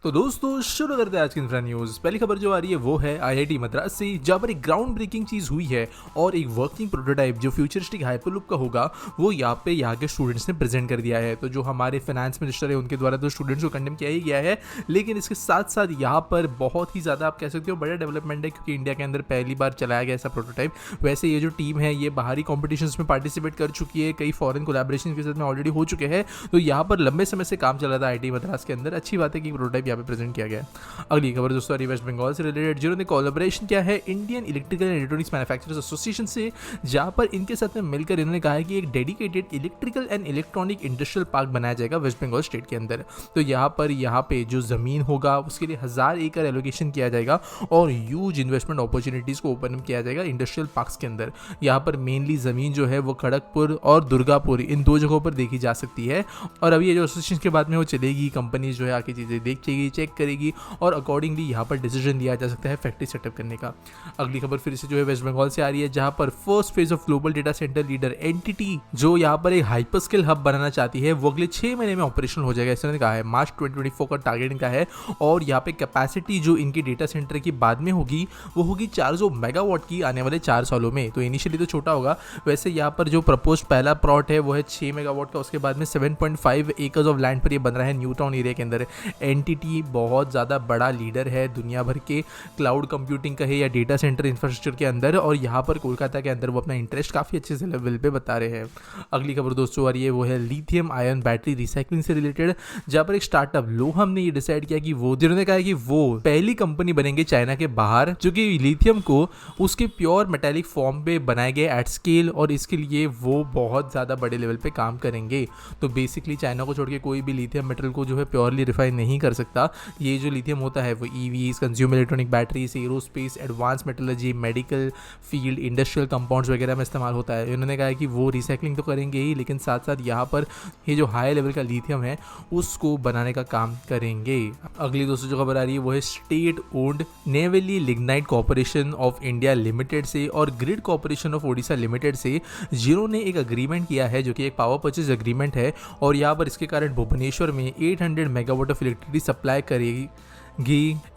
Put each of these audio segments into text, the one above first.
तो दोस्तों शुरू करते हैं आज की इंफ्रा न्यूज़। पहली खबर जो आ रही है वो है आईआईटी मद्रास से, जहाँ पर एक ग्राउंड ब्रेकिंग चीज़ हुई है और एक वर्किंग प्रोटोटाइप जो फ्यूचरिस्टिक हाइपरलूप का होगा वो यहाँ के स्टूडेंट्स ने प्रेजेंट कर दिया है। तो जो हमारे फाइनेंस मिनिस्टर है उनके द्वारा तो स्टूडेंट्स को कंडेम किया ही गया है, लेकिन इसके साथ साथ यहाँ पर बहुत ही ज़्यादा आप कह सकते हो बड़ा डेवलपमेंट है, क्योंकि इंडिया के अंदर पहली बार चलाया गया ऐसा प्रोटोटाइप। वैसे ये जो टीम है ये बाहरी कॉम्पिटिशन्स में पार्टिसिपेट कर चुकी है, कई फॉरेन कोलैबोरेशन के साथ में ऑलरेडी हो चुके हैं। तो यहाँ पर लंबे समय से काम चल रहा था आईआईटी मद्रास के अंदर। अच्छी बात है कि प्रोटोटाइप यहाँ पे प्रेजेंट किया गया। अगली खबर दोस्तों वेस्ट बंगाल से रिलेटेड, जिन्होंने कोलैबोरेशन किया है Indian electrical and electronics manufacturers association से, जहां पर इनके साथ में मिलकर इन्होंने कहा है कि एक dedicated electrical and electronic industrial park बनाया जाएगा वेस्ट बंगाल स्टेट के अंदर। तो यहाँ पे जो जमीन होगा उसके लिए 1000 एकड़ एलोकेशन किया जाएगा और ह्यूज इन्वेस्टमेंट अपॉर्चुनिटीज को ओपन किया जाएगा इंडस्ट्रियल पार्क्स के अंदर। यहाँ पर मेनली जमीन जो है वो खड़गपुर और दुर्गापुर इन दो जगहों पर देखी जा सकती है। और अभी ये जो एसोसिएशन के बाद में वो चलेगी, कंपनीज जो है आके चीज़ें देखेगी, चेक करेगी और अकॉर्डिंगली यहाँ पर डिसीजन लिया जा सकता है फैक्ट्री सेटअप करने का। अगली खबर फिर से जो है वेस्ट बंगाल से आ रही है, जहाँ पर first phase of global data centre leader NTT जो यहाँ पर एक हाइपरस्केल हब बनाना चाहती है वो अगले 6 महीने में ऑपरेशनल हो जाएगा, ऐसा कहा है। मार्च 2024 का टारगेट इनका है और यहाँ पे कैपेसिटी जो इनकी डेटा सेंटर की बाद में होगी वो होगी 400 मेगावाट की आने वाले 4 सालों में। तो इनिशियली तो छोटा होगा, वैसे यहाँ पर जो प्रपोज पहला प्लॉट है वो है 6 मेगावाट का, उसके बाद में 7.5 एकर्स ऑफ लैंड पर ये बन रहा है न्यू टाउन एरिया के अंदर। एनटीटी बहुत ज़्यादा बड़ा लीडर है दुनिया भर के क्लाउड कंप्यूटिंग का है या डेटा सेंटर इंफ्रास्ट्रक्चर के अंदर, और यहाँ पर कोलकाता के अंदर वो अपना इंटरेस्ट काफ़ी अच्छे से लेवल पे बता रहे हैं। अगली खबर दोस्तों आ रही है वो है लिथियम आयन बैटरी रिसाइकलिंग से रिलेटेड, जहाँ पर एक स्टार्टअप लोहम ने ये डिसाइड किया कि वो जिन्होंने कहा कि वो पहली कंपनी बनेंगे चाइना के बाहर जो कि लिथियम को उसके प्योर मेटेलिक फॉर्म पे बनाए गए एट स्केल, और इसके लिए वो बहुत ज़्यादा बड़े लेवल पे काम करेंगे। तो बेसिकली चाइना को छोड़ के कोई भी लिथियम मेटल को जो है प्योरली रिफाइन नहीं कर सकता। ये जो लिथियम होता है वो EVs, consumer electronic batteries, aerospace, advance metallurgy, medical field, industrial compounds वगैरह में इस्तेमाल होता है। उन्होंने कहा है कि वो रिसाइकलिंग तो करेंगे ही, लेकिन साथ साथ यहाँ पर ये जो हाई लेवल का लिथियम है उसको बनाने का काम करेंगे। अगली दोस्तों जो खबर आ रही है वो है state owned Neyveli lignite corporation of India limited से और grid corporation of Odisha limited से, जिन्होंने एक अग्रीमेंट किया है जो कि एक पावर परचेज अग्रीमेंट है। और यहाँ पर इसके कारण भुवनेश्वर में 800 मेगावाट ऑफ इलेक्ट्रिसिटी सप्लाई करेगी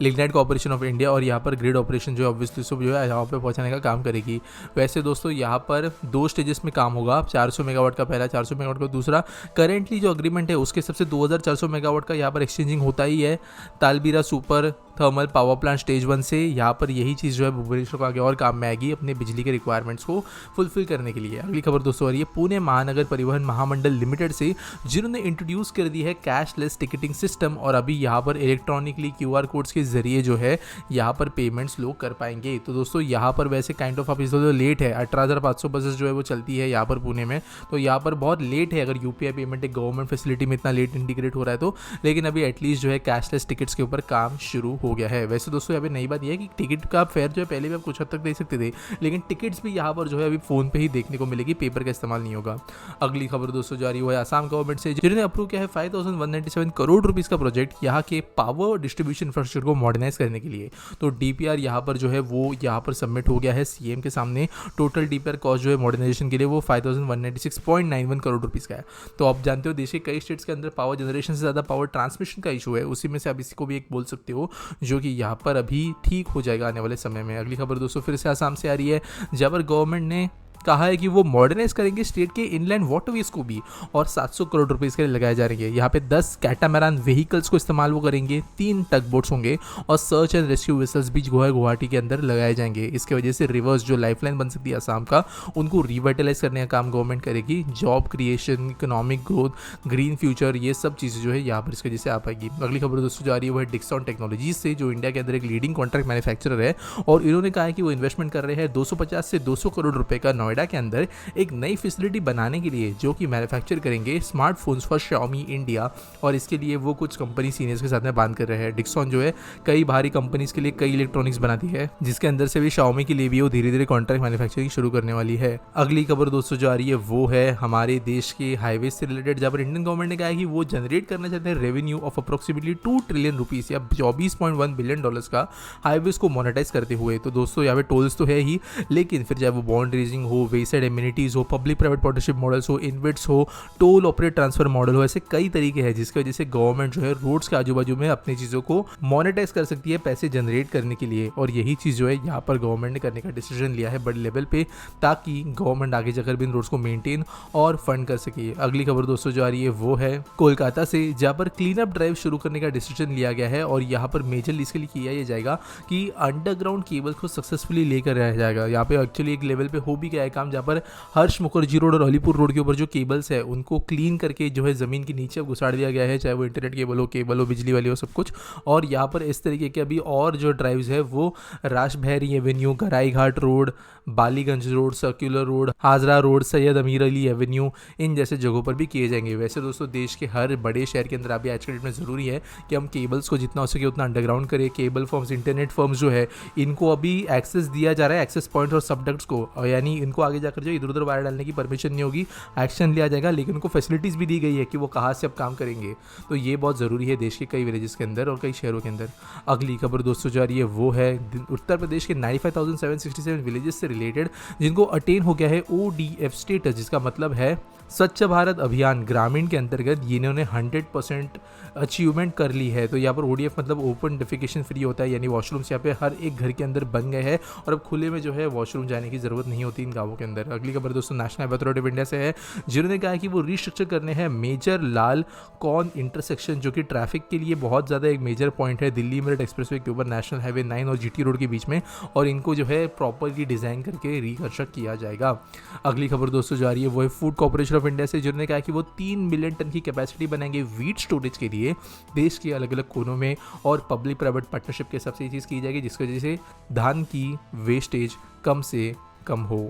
लिग्नाइट कॉर्पोरेशन ऑफ इंडिया, और यहाँ पर ग्रिड ऑपरेशन जो ऑब्वियसली सब जो है यहाँ पे पहुँचाने का काम करेगी। वैसे दोस्तों यहाँ पर 2 स्टेजेस में काम होगा, 400 मेगावाट का पहला, 400 मेगावाट का दूसरा। करेंटली जो अग्रीमेंट है उसके सबसे 2400 मेगावाट का यहाँ पर एक्सचेंजिंग होता ही है Talabira super thermal power plant stage 1 से। यहाँ पर यही चीज़ जो है भुवनेश्वर को आगे और काम में आएगी अपने बिजली के रिक्वायरमेंट्स को फुलफिल करने के लिए। अगली खबर दोस्तों आ रही है पुणे महानगर परिवहन महामंडल लिमिटेड से, जिन्होंने इंट्रोड्यूस कर दी है कैशलेस टिकटिंग सिस्टम, और अभी यहाँ पर इलेक्ट्रॉनिकली QR कोड्स के जरिए जो है यहाँ पर पेमेंट्स लोग कर पाएंगे। तो दोस्तों यहाँ पर वैसे काइंड ऑफ आप इस लेट है, 18,500 बसेस जो है वो चलती है यहाँ पर पुणे में, तो यहाँ पर बहुत लेट है अगर UPI पेमेंट एक गवर्नमेंट फैसिलिटी में इतना लेट इंटीग्रेट हो रहा है तो, लेकिन अभी एटलीस्ट जो है कैशलेस टिकट्स के ऊपर काम शुरू हो गया है। वैसे दोस्तों यहाँ पे नई बात यह है कि टिकट का फेयर जो है पहले भी आप कुछ हद तक दे सकते थे, लेकिन टिकट्स भी यहाँ पर जो है अभी फोन पे ही देखने को मिलेगी, पेपर का इस्तेमाल नहीं होगा। अगली खबर दोस्तों जा रही है आसाम गवर्नमेंट से, जिन्होंने अप्रूव किया है 5197 करोड़ रुपीज का प्रोजेक्ट यहाँ के पावर डिस्ट्रीब्यूशन इंफ्रास्ट्रक्चर को मॉडर्नाइज करने के लिए। तो DPR यहाँ पर जो है वो यहाँ पर सबमिट हो गया है CM के सामने। टोटल DPR कॉस्ट जो है मॉडर्नाइजेशन के लिए वो 5196.91 करोड़ रुपीज़ का है। तो आप जानते हो देश के कई स्टेट्स के अंदर पावर जनरेशन से ज़्यादा पावर ट्रांसमिशन का इशू है, उसी में से आप इसी को भी एक बोल सकते हो, जो कि यहाँ पर अभी ठीक हो जाएगा आने वाले समय में। अगली खबर दोस्तों फिर से आसाम से आ रही है, जहाँ पर गवर्नमेंट ने कहा है कि वो मॉडर्नाइज करेंगे स्टेट के इनलैंड वाटरवेज को भी, और 700 करोड़ रुपीस के लिए लगाए जा रहे हैं। यहाँ पे 10 कैटामैरान व्हीकल्स को इस्तेमाल वो करेंगे, 3 टग बोट्स होंगे और सर्च एंड रेस्क्यू वेसल्स भी गुवाहाटी के अंदर लगाए जाएंगे। इसके वजह से रिवर्स जो लाइफलाइन बन सकती है आसाम का, उनको रिवाइटलाइज करने का काम गवर्नमेंट करेगी। Job creation, economic growth, green future, ये सब चीज़ें जो है यहाँ पर इसकी वजह से आ पाएगी। अगली खबर दोस्तों जो आ रही है वो है डिक्सॉन टेक्नोलॉजीज से, जो इंडिया के अंदर एक लीडिंग कॉन्ट्रैक्ट मैन्युफैक्चरर है, और इन्होंने कहा है कि वो इन्वेस्टमेंट कर रहे हैं 250 से 200 करोड़ रुपए का नोएडा के अंदर एक नई फैसिलिटी बनाने के लिए, जो कि मैन्युफैक्चर करेंगे स्मार्टफोन्स फॉर Xiaomi इंडिया, और इसके लिए वो कुछ कंपनी सीनियर्स के साथ में बात कर रहे हैं। डिक्सॉन जो है कई भारी कंपनीज के लिए कई इलेक्ट्रॉनिक्स बनाती है, जिसके अंदर से भी Xiaomi के लिए भी वो धीरे धीरे कॉन्ट्रैक्ट मैन्युफैक्चरिंग शुरू करने वाली है। अगली खबर दोस्तों जो आ रही है वो है हमारे देश के हाईवे से रिलेटेड, जहाँ पर इंडियन गवर्नमेंट ने कहा है कि वो जनरेट करना चाहते हैं revenue of approximately 2 trillion rupees या $24.1 बिलियन का हाईवेज को मोनेटाइज करते हुए। तो दोस्तों यहाँ पे टोल्स तो है ही, लेकिन फिर चाहे वो बॉन्ड रेजिंग हो हो, वेसाइड एमिनिटीज़ हो, पब्लिक प्राइवेट पार्टनरशिप मॉडल्स हो, इन्वेट्स हो, टोल ऑपरेट ट्रांसफर मॉडल हो, ऐसे कई तरीके हैं जिसकी वजह से गवर्नमेंट जो है रोड्स के आजू बाजू में अपनी चीज़ों को मोनेटाइज कर सकती है पैसे जनरेट करने के लिए। और यही चीज़ जो है यहाँ पर गवर्नमेंट ने करने का डिसीजन लिया है बड़े लेवल पे, ताकि गवर्नमेंट आगे जाकर भी इन रोड्स को मेंटेन और फंड कर सके। अगली खबर दोस्तों जो आ रही है वो है कोलकाता से, जहाँ पर क्लीन अप ड्राइव शुरू करने का डिसीजन लिया गया है। और यहाँ पर मेजरली इसके लिए किया यह जाएगा कि अंडरग्राउंड केबल को सक्सेसफुली लेकर आया जाएगा। यहाँ पे एक्चुअली एक लेवल पे हो भी गया है काम, जहाँ पर हर्ष मुखर्जी रोड और अलीपुर रोड के ऊपर जो केबल्स है उनको क्लीन करके जो है ज़मीन के नीचे घुसाड़ दिया गया है, चाहे वो इंटरनेट केबल हो, बिजली वाली हो, सब कुछ। और यहाँ पर इस तरीके के अभी और जो ड्राइव्स है वो Rashbehari avenue, Gariahat road, Ballygunge road, circular road, Hazra road, Syed Amir Ali Avenue, इन जैसे जगहों पर भी किए जाएंगे। वैसे दोस्तों देश के हर बड़े शहर के अंदर अभी आज के डेट में ज़रूरी है कि हम केबल्स को जितना हो सके उतना अंडरग्राउंड करें। केबल फर्म्स, इंटरनेट फर्म्स जो है इनको अभी एक्सेस दिया जा रहा है, एक्सेस पॉइंट और सबडक्ट्स को, यानी इनको आगे जाकर जो इधर उधर वायर डालने की परमिशन नहीं होगी, एक्शन लिया जाएगा। लेकिन उनको फैसिलिटीज़ भी दी गई है कि वो कहाँ से अब काम करेंगे। तो ये बहुत ज़रूरी है देश के कई विलेजेस के अंदर और कई शहरों के अंदर। अगली खबर दोस्तों जो आ रही है वो है उत्तर प्रदेश के 95,767 विलेजेस से रिलेटेड जिनको अटेन हो गया है ODF स्टेटस, जिसका मतलब है स्वच्छ भारत अभियान ग्रामीण के अंतर्गत इन्होंने 100% अचीवमेंट कर ली है। तो यहाँ पर ODF मतलब ओपन डेफिकेशन फ्री होता है, यानी वॉशरूम्स यहाँ पे हर एक घर के अंदर बन गए हैं और अब खुले में जो है वॉशरूम जाने की ज़रूरत नहीं होती इन गाँवों के अंदर। अगली खबर दोस्तों national highway authority of India से है, जिन्होंने कहा है कि वो रिस्ट्रक्चर करने हैं मेजर लाल कौन इंटरसेक्शन, जो कि ट्रैफिक के लिए बहुत ज़्यादा एक मेजर पॉइंट है दिल्ली मेरठ एक्सप्रेसवे के ऊपर नेशनल हाईवे 9 और GT रोड के बीच में, और इनको जो है प्रॉपरली डिज़ाइन करके रिकंस्ट्रक्ट किया जाएगा। अगली खबर दोस्तों जो आ रही है वो है फूड कॉर्पोरेशन ऑफ इंडिया से, जिन्होंने कहा कि वो 3 मिलियन टन की कैपेसिटी बनाएंगे वीट स्टोरेज के लिए देश के अलग अलग कोनों में, और पब्लिक प्राइवेट पार्टनरशिप के हिसाब से ये चीज़ की जाएगी जिसकी वजह से धान की वेस्टेज कम से कम हो।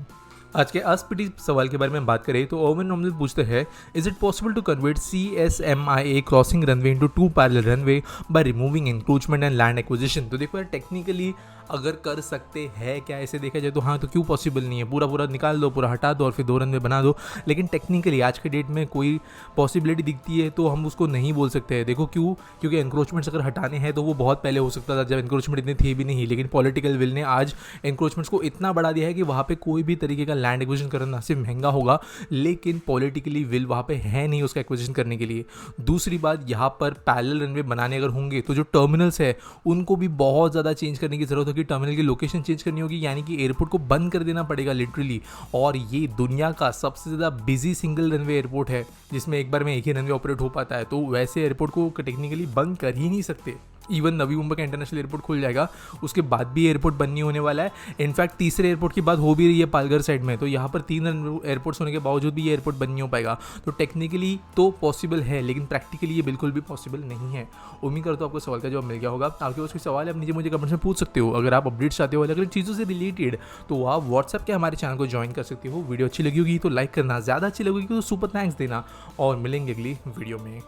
आज के अस्पीटी सवाल के बारे में बात करें तो ओवन नॉमिनल पूछते हैं, is it possible to convert CSMIA crossing runway into 2 parallel runway by removing encroachment and land acquisition. तो देखो यार टेक्निकली अगर कर सकते हैं क्या, ऐसे देखा जाए तो हाँ, तो क्यों पॉसिबल नहीं है, पूरा निकाल दो, पूरा हटा दो और फिर 2 रनवे बना दो। लेकिन टेक्निकली आज के डेट में कोई पॉसिबिलिटी दिखती है तो हम उसको नहीं बोल सकते हैं। देखो क्यों, क्योंकि एंक्रोचमेंट्स अगर हटाने हैं तो वो बहुत पहले हो सकता था जब एंक्रोचमेंट इतनी थी भी नहीं, लेकिन पॉलिटिकल विल ने आज एंक्रोचमेंट्स को इतना बढ़ा दिया है कि वहाँ पे कोई भी तरीके का लैंड एक्विजिशन करना सिर्फ महंगा होगा, लेकिन पॉलिटिकली विल वहाँ पे है नहीं उसका एक्विजिशन करने के लिए। दूसरी बात, यहाँ पर पैरेलल रनवे बनाने अगर होंगे तो जो टर्मिनल्स है उनको भी बहुत ज़्यादा चेंज करने की जरूरत होगी, टर्मिनल की लोकेशन चेंज करनी होगी, यानी कि एयरपोर्ट को बंद कर देना पड़ेगा लिटरली। और ये दुनिया का सबसे ज़्यादा बिजी सिंगल रनवे एयरपोर्ट है जिसमें एक बार में एक ही रनवे ऑपरेट हो पाता है, तो वैसे एयरपोर्ट को टेक्निकली बंद कर ही नहीं सकते। इवन नवी मुंबई का इंटरनेशनल एयरपोर्ट खुल जाएगा, उसके बाद भी एयरपोर्ट बननी होने वाला है। इनफैक्ट तीसरे एयरपोर्ट की बात हो भी रही है पालघर साइड में, तो यहाँ पर 3 एयरपोर्ट्स होने के बावजूद भी ये एयरपोर्ट बन नहीं हो पाएगा। तो टेक्निकली तो पॉसिबल है, लेकिन प्रैक्टिकली ये बिल्कुल भी पॉसिबल नहीं है। उम्मीद करता हूँ आपको सवाल का जवाब मिल गया होगा। आपके पास कोई सवाल है आप नीचे मुझे कमेंट्स में पूछ सकते हो। अगर आप अपडेट्स चाहते हो अलग अलग चीज़ों से रिलेटेड तो आप व्हाट्सएप के हमारे चैनल को ज्वाइन कर सकते हो। वीडियो अच्छी लगी होगी तो लाइक करना, ज़्यादा अच्छी लगेगी तो सुपर थैंक्स देना, और मिलेंगे अगली वीडियो में।